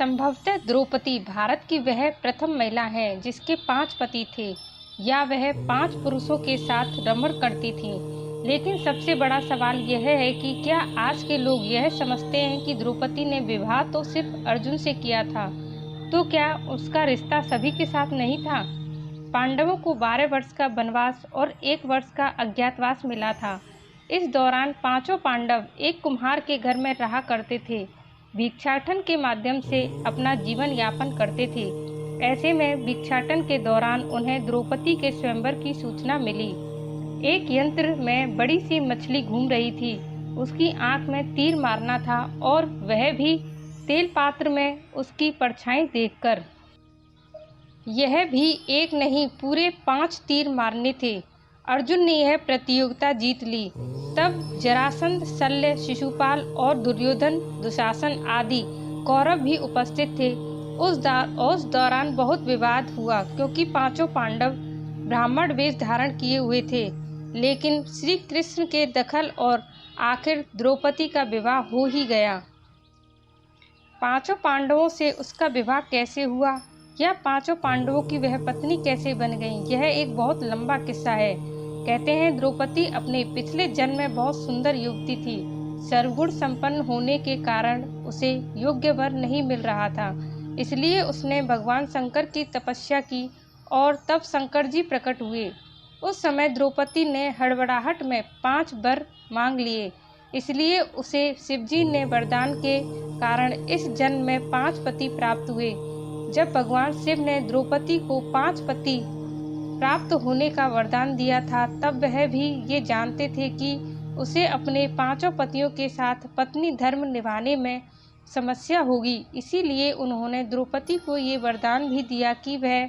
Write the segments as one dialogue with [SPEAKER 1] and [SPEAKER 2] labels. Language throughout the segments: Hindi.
[SPEAKER 1] संभवतः द्रौपदी भारत की वह प्रथम महिला है जिसके 5 पति थे या वह 5 पुरुषों के साथ रमण करती थी। लेकिन सबसे बड़ा सवाल यह है कि क्या आज के लोग यह समझते हैं कि द्रौपदी ने विवाह तो सिर्फ अर्जुन से किया था, तो क्या उसका रिश्ता सभी के साथ नहीं था? पांडवों को 12 वर्ष का वनवास और 1 वर्ष का अज्ञातवास मिला था। इस दौरान पांचों पांडव एक कुम्हार के घर में रहा करते थे, भिक्षाटन के माध्यम से अपना जीवन यापन करते थे। ऐसे में भिक्षाटन के दौरान उन्हें द्रौपदी के स्वयंवर की सूचना मिली। एक यंत्र में बड़ी सी मछली घूम रही थी, उसकी आंख में तीर मारना था और वह भी तेल पात्र में उसकी परछाई देखकर। यह भी एक नहीं पूरे 5 तीर मारने थे। अर्जुन ने यह प्रतियोगिता जीत ली। तब जरासंध, शल्य, शिशुपाल और दुर्योधन, दुशासन आदि कौरव भी उपस्थित थे। उस दौरान बहुत विवाद हुआ क्योंकि पांचों पांडव ब्राह्मण वेश धारण किए हुए थे। लेकिन श्री कृष्ण के दखल और आखिर द्रौपदी का विवाह हो ही गया। पांचों पांडवों से उसका विवाह कैसे हुआ या पांचों पांडवों की वह पत्नी कैसे बन गई, यह एक बहुत लंबा किस्सा है। कहते हैं द्रौपदी अपने पिछले जन्म में बहुत सुंदर युवती थी। सर्वगुण संपन्न होने के कारण उसे योग्य वर नहीं मिल रहा था, इसलिए उसने भगवान शंकर की तपस्या की और तब शंकर जी प्रकट हुए। उस समय द्रौपदी ने हड़बड़ाहट में 5 वर मांग लिए, इसलिए उसे शिवजी ने वरदान के कारण इस जन्म में 5 पति प्राप्त हुए। जब भगवान शिव ने द्रौपदी को 5 पति प्राप्त होने का वरदान दिया था, तब वह भी ये जानते थे कि उसे अपने 5 पतियों के साथ पत्नी धर्म निभाने में समस्या होगी। इसीलिए उन्होंने द्रौपदी को ये वरदान भी दिया कि वह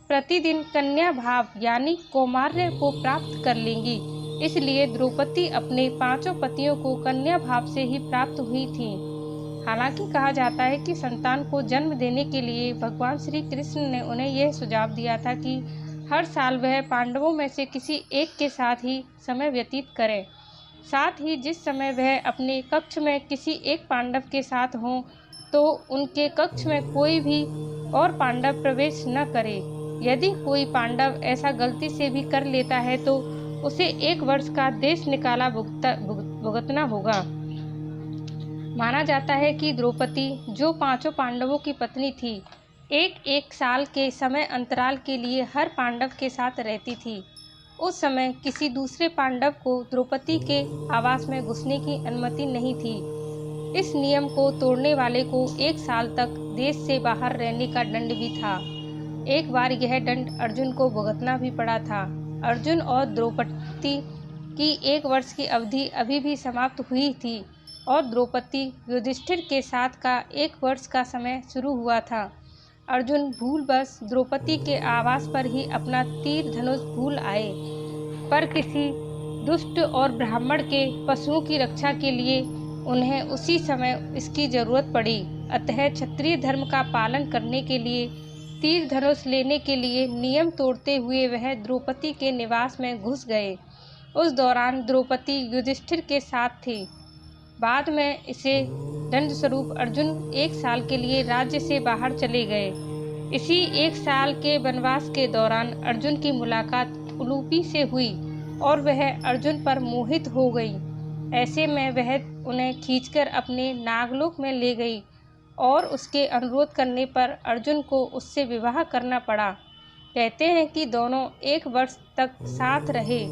[SPEAKER 1] प्रतिदिन कन्या भाव यानी कौमार्य को प्राप्त कर लेंगी। इसलिए द्रौपदी अपने 5 पतियों को कन्या भाव से ही प्राप्त हुई थी। हालांकि कहा जाता है कि संतान को जन्म देने के लिए भगवान श्री कृष्ण ने उन्हें यह सुझाव दिया था कि हर साल वह पांडवों में से किसी एक के साथ ही समय व्यतीत करें। साथ ही जिस समय वह अपने कक्ष में किसी एक पांडव के साथ हों, तो उनके कक्ष में कोई भी और पांडव प्रवेश न करे। यदि कोई पांडव ऐसा गलती से भी कर लेता है तो उसे 1 वर्ष का देश निकाला भुगतना होगा। माना जाता है कि द्रौपदी, जो 5 पांडवों की पत्नी थी, एक साल के समय अंतराल के लिए हर पांडव के साथ रहती थी। उस समय किसी दूसरे पांडव को द्रौपदी के आवास में घुसने की अनुमति नहीं थी। इस नियम को तोड़ने वाले को 1 साल तक देश से बाहर रहने का दंड भी था। एक बार यह दंड अर्जुन को भुगतना भी पड़ा था। अर्जुन और द्रौपदी की 1 वर्ष की अवधि अभी भी समाप्त हुई थी और द्रौपदी युधिष्ठिर के साथ का 1 वर्ष का समय शुरू हुआ था। अर्जुन भूलवश द्रौपदी के आवास पर ही अपना तीर धनुष भूल आए, पर किसी दुष्ट और ब्राह्मण के पशुओं की रक्षा के लिए उन्हें उसी समय इसकी जरूरत पड़ी। अतः क्षत्रिय धर्म का पालन करने के लिए तीर धनुष लेने के लिए नियम तोड़ते हुए वह द्रौपदी के निवास में घुस गए। उस दौरान द्रौपदी युधिष्ठिर के साथ थी। बाद में इसे दंड स्वरूप अर्जुन 1 साल के लिए राज्य से बाहर चले गए। इसी 1 साल के वनवास के दौरान अर्जुन की मुलाकात उलूपी से हुई और वह अर्जुन पर मोहित हो गई। ऐसे में वह उन्हें खींचकर अपने नागलोक में ले गई और उसके अनुरोध करने पर अर्जुन को उससे विवाह करना पड़ा। कहते हैं कि दोनों 1 वर्ष तक साथ रहे।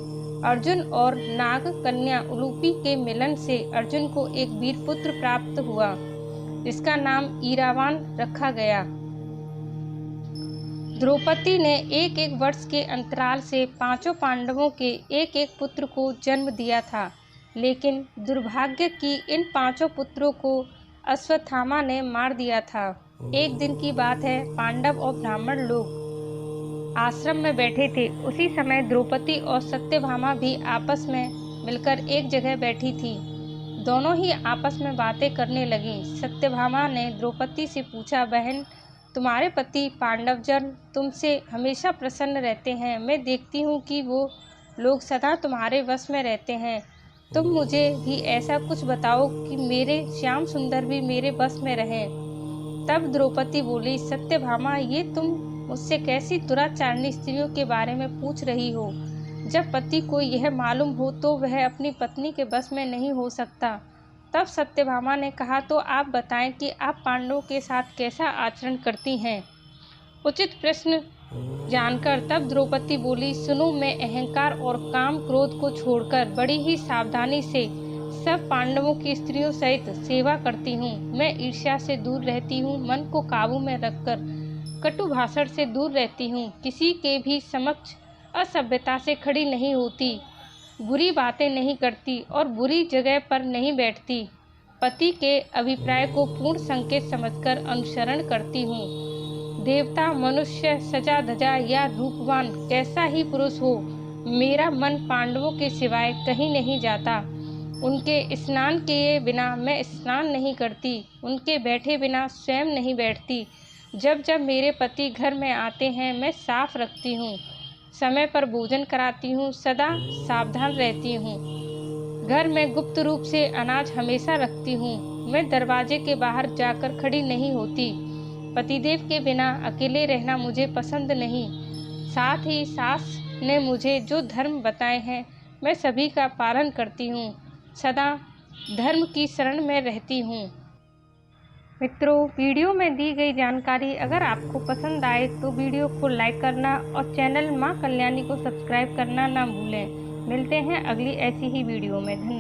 [SPEAKER 1] अर्जुन और नाग कन्या उलूपी के मिलन से अर्जुन को एक वीर पुत्र प्राप्त हुआ, जिसका नाम ईरावान रखा गया। द्रौपदी ने 1-1 वर्ष के अंतराल से 5 पांडवों के 1-1 पुत्र को जन्म दिया था, लेकिन दुर्भाग्य कि इन 5 पुत्रों को अश्वत्थामा ने मार दिया था। एक दिन की बात है, पांडव और ब्राह्मण लोग आश्रम में बैठे थे। उसी समय द्रौपदी और सत्यभामा भी आपस में मिलकर एक जगह बैठी थी। दोनों ही आपस में बातें करने लगीं। सत्यभामा ने द्रौपदी से पूछा, बहन, तुम्हारे पति पांडवजन तुमसे हमेशा प्रसन्न रहते हैं। मैं देखती हूँ कि वो लोग सदा तुम्हारे वश में रहते हैं। तुम मुझे भी ऐसा कुछ बताओ कि मेरे श्याम सुंदर भी मेरे बस में रहें। तब द्रौपदी बोली, सत्यभामा, ये तुम मुझसे कैसी दुराचारणी स्त्रियों के बारे में पूछ रही हो? जब पति को यह मालूम हो तो वह अपनी पत्नी के बस में नहीं हो सकता। तब सत्यभामा ने कहा, तो आप बताएं कि आप पांडवों के साथ कैसा आचरण करती हैं? उचित प्रश्न जानकर तब द्रौपदी बोली, सुनो, मैं अहंकार और काम क्रोध को छोड़कर बड़ी ही सावधानी से सब पांडवों की स्त्रियों सहित सेवा करती हूँ। मैं ईर्ष्या से दूर रहती हूँ, मन को काबू में रखकर कटु भाषण से दूर रहती हूँ, किसी के भी समक्ष असभ्यता से खड़ी नहीं होती, बुरी बातें नहीं करती और बुरी जगह पर नहीं बैठती। पति के अभिप्राय को पूर्ण संकेत समझकर अनुसरण करती हूँ। देवता, मनुष्य, सजा धजा या रूपवान कैसा ही पुरुष हो, मेरा मन पांडवों के सिवाय कहीं नहीं जाता। उनके स्नान किए बिना मैं स्नान नहीं करती, उनके बैठे बिना स्वयं नहीं बैठती। जब जब मेरे पति घर में आते हैं मैं साफ रखती हूँ, समय पर भोजन कराती हूँ, सदा सावधान रहती हूँ। घर में गुप्त रूप से अनाज हमेशा रखती हूँ। मैं दरवाजे के बाहर जाकर खड़ी नहीं होती। पतिदेव के बिना अकेले रहना मुझे पसंद नहीं। साथ ही सास ने मुझे जो धर्म बताए हैं मैं सभी का पालन करती हूँ, सदा धर्म की शरण में रहती हूँ। मित्रों, वीडियो में दी गई जानकारी अगर आपको पसंद आए तो वीडियो को लाइक करना और चैनल माँ कल्याणी को सब्सक्राइब करना ना भूलें। मिलते हैं अगली ऐसी ही वीडियो में। धन्यवाद।